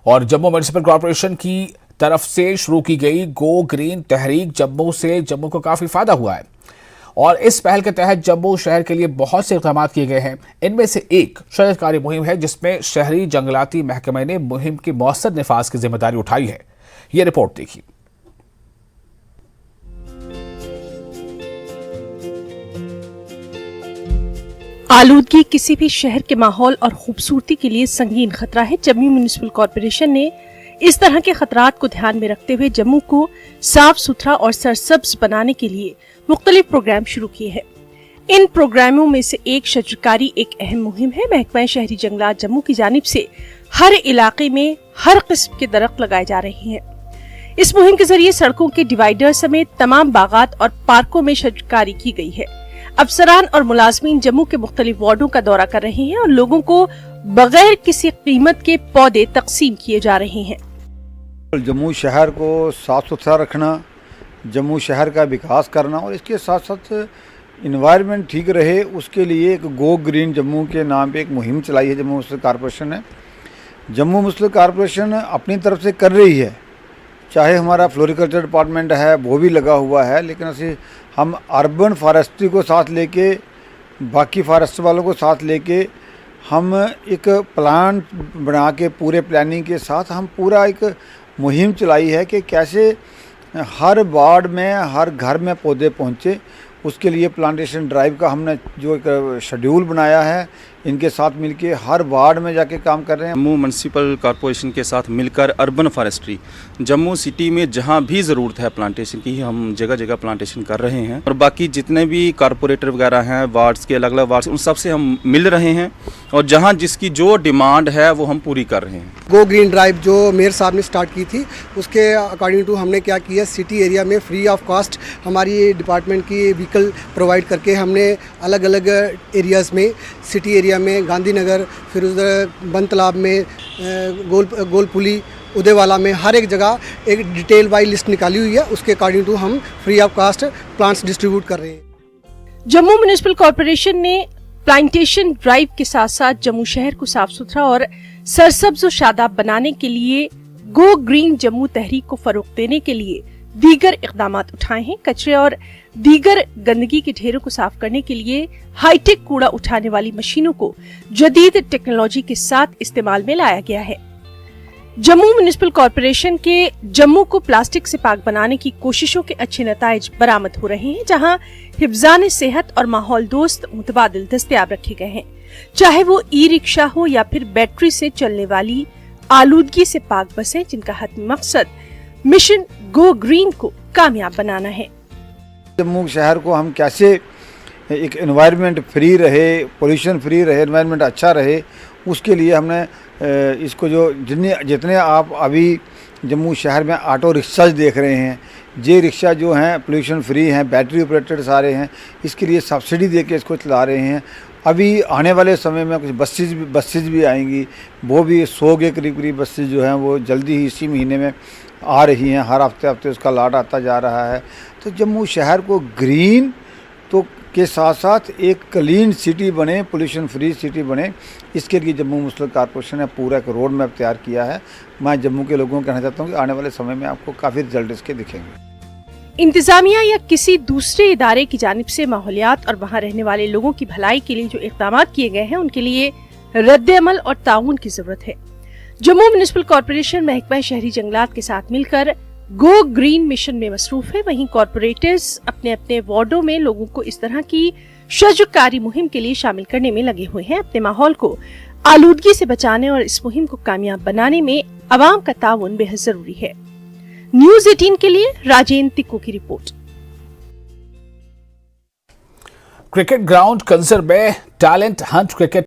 اور Jammu municipal corporation کی طرف سے شروع کی گئی گو گرین تحریک جموں سے جموں کو کافی فائدہ ہوا ہے، اور اس پہل کے تحت جموں شہر کے لیے بہت سے اقدامات کیے گئے ہیں۔ ان میں سے ایک شجرت کاری مہم ہے، جس میں شہری جنگلاتی محکمے نے مہم کے مؤثر نفاذ کی ذمہ داری اٹھائی ہے۔ یہ رپورٹ دیکھیے۔ آلودگی کسی بھی شہر کے ماحول اور خوبصورتی کے لیے سنگین خطرہ ہے۔ جموں میونسپل کارپوریشن نے اس طرح کے خطرات کو دھیان میں رکھتے ہوئے جموں کو صاف ستھرا اور سرسبز بنانے کے لیے مختلف پروگرام شروع کیے ہیں۔ ان پروگراموں میں سے ایک شجرکاری ایک اہم مہم ہے۔ محکمہ شہری جنگلات جموں کی جانب سے ہر علاقے میں ہر قسم کے درخت لگائے جا رہے ہیں۔ اس مہم کے ذریعے سڑکوں کے ڈیوائیڈر سمیت تمام باغات اور پارکوں میں شجرکاری کی گئی ہے۔ افسران اور ملازمین جموں کے مختلف وارڈوں کا دورہ کر رہے ہیں اور لوگوں کو بغیر کسی قیمت کے پودے تقسیم کیے جا رہے ہیں۔ جموں شہر کو صاف ستھرا رکھنا، جموں شہر کا وکاس کرنا اور اس کے ساتھ ساتھ انوائرمنٹ ٹھیک رہے، اس کے لیے ایک گو گرین جموں کے نام پہ ایک مہم چلائی ہے جموں میونسپل کارپوریشن نے۔ جموں میونسپل کارپوریشن اپنی طرف سے کر رہی ہے، چاہے ہمارا فلوریکلچر ڈپارٹمنٹ ہے وہ بھی لگا ہوا ہے، لیکن ہم اربن فارسٹری کو ساتھ لے کے، باقی فارسٹ والوں کو ساتھ لے کے ہم ایک پلان بنا کے پورے پلاننگ کے ساتھ ہم پورا ایک مہم چلائی ہے کہ کیسے ہر وارڈ میں ہر گھر میں پودے پہنچے۔ اس کے لیے پلانٹیشن ڈرائیو کا ہم نے جو ایک شیڈیول بنایا ہے، ان کے ساتھ مل کے ہر وارڈ میں جا کے کام کر رہے ہیں۔ جموں میونسپل کارپوریشن کے ساتھ مل کر اربن فارسٹری جموں سٹی میں جہاں بھی ضرورت ہے پلانٹیشن کی، ہم جگہ جگہ پلانٹیشن کر رہے ہیں، اور باقی جتنے بھی کارپوریٹر وغیرہ ہیں وارڈز کے، الگ الگ وارڈز، ان سب سے ہم مل رہے ہیں اور جہاں جس کی جو ڈیمانڈ ہے وہ ہم پوری کر رہے ہیں۔ گو گرین ڈرائیو جو میئر صاحب نے سٹارٹ کی تھی، اس کے اکارڈنگ ٹو ہم نے کیا کیا، سٹی ایریا میں فری آف کاسٹ ہماری ڈپارٹمنٹ کی وہیکل پرووائڈ کر کے ہم نے الگ الگ ایریاز میں، سٹی ایریا میں گاندھی نگر، پھر ادھر بند تالاب میں، گول پولی، ادے والا میں، ہر ایک جگہ ایک ڈیٹیل وائی لسٹ نکالی ہوئی ہے، اس کے اکارڈنگ ٹو ہم free of cost plants distribute کر رہے ہیں۔ جموں میونسپل کارپوریشن نے پلانٹیشن ڈرائیو کے ساتھ ساتھ جموں شہر کو صاف ستھرا اور سرسبز و شاداب بنانے کے لیے گو گرین جموں تحریک کو فروغ دینے کے لیے دیگر اقدامات اٹھائے ہیں۔ کچرے اور دیگر گندگی کے ڈھیروں کو صاف کرنے کے لیے ہائی ٹیک کوڑا اٹھانے والی مشینوں کو جدید ٹیکنالوجی کے ساتھ استعمال میں لایا گیا ہے۔ جموں میونسپل کارپوریشن کے جموں کو پلاسٹک سے پاک بنانے کی کوششوں کے اچھے نتائج برآمد ہو رہے ہیں، جہاں حفظان صحت اور ماحول دوست متبادل دستیاب رکھے گئے ہیں، چاہے وہ ای رکشا ہو یا پھر بیٹری سے چلنے والی آلودگی سے پاک بسیں، جن کا حتمی مقصد مشن گو گرین کو کامیاب بنانا ہے۔ جموں شہر کو ہم کیسے ایک انوائرمنٹ فری رہے، پولیوشن فری رہے، انوائرمنٹ اچھا رہے، اس کے لیے ہم نے اس کو جتنے آپ ابھی جموں شہر میں آٹو رکشاز دیکھ رہے ہیں، یہ رکشا جو ہیں پولیوشن فری ہیں، بیٹری آپریٹڈ سارے ہیں، اس کے لیے سبسڈی دے کے اس کو چلا رہے ہیں۔ ابھی آنے والے سمے میں کچھ بسز بھی آئیں گی، وہ بھی 100 کے قریب بسز جو ہیں وہ جلدی ہی اسی مہینے میں آ رہی ہیں، ہر ہفتے اس کا لاٹ آتا جا رہا ہے۔ تو جموں شہر کو گرین تو کے ساتھ ساتھ ایک کلین سٹی بنے، پولیوشن فری سٹی بنے، اس کے لیے جموں میونسپل کارپوریشن نے پورا ایک روڈ میپ تیار کیا ہے۔ میں جموں کے لوگوں کو کہنا چاہتا ہوں کہ آنے والے سمے میں آپ کو کافی رزلٹ اس کے دکھیں گے۔ انتظامیہ یا کسی دوسرے ادارے کی جانب سے ماحولیات اور وہاں رہنے والے لوگوں کی بھلائی کے لیے جو اقدامات کیے گئے ہیں، ان کے لیے رد عمل اور تعاون کی ضرورت ہے۔ جموں میونسپل کارپوریشن محکمہ شہری جنگلات کے ساتھ مل کر گو گرین مشن میں مصروف ہے، وہیں کارپوریٹرز اپنے اپنے وارڈوں میں لوگوں کو اس طرح کی شجرکاری مہم کے لیے شامل کرنے میں لگے ہوئے ہیں۔ اپنے ماحول کو آلودگی سے بچانے اور اس مہم کو کامیاب بنانے میں عوام کا تعاون بے حد ضروری ہے۔ نیوز 18 کے لیے راجین تکو کی رپورٹ۔ کرکٹ گراؤنڈ کنزر میں ٹیلنٹ ہنٹ کرکٹ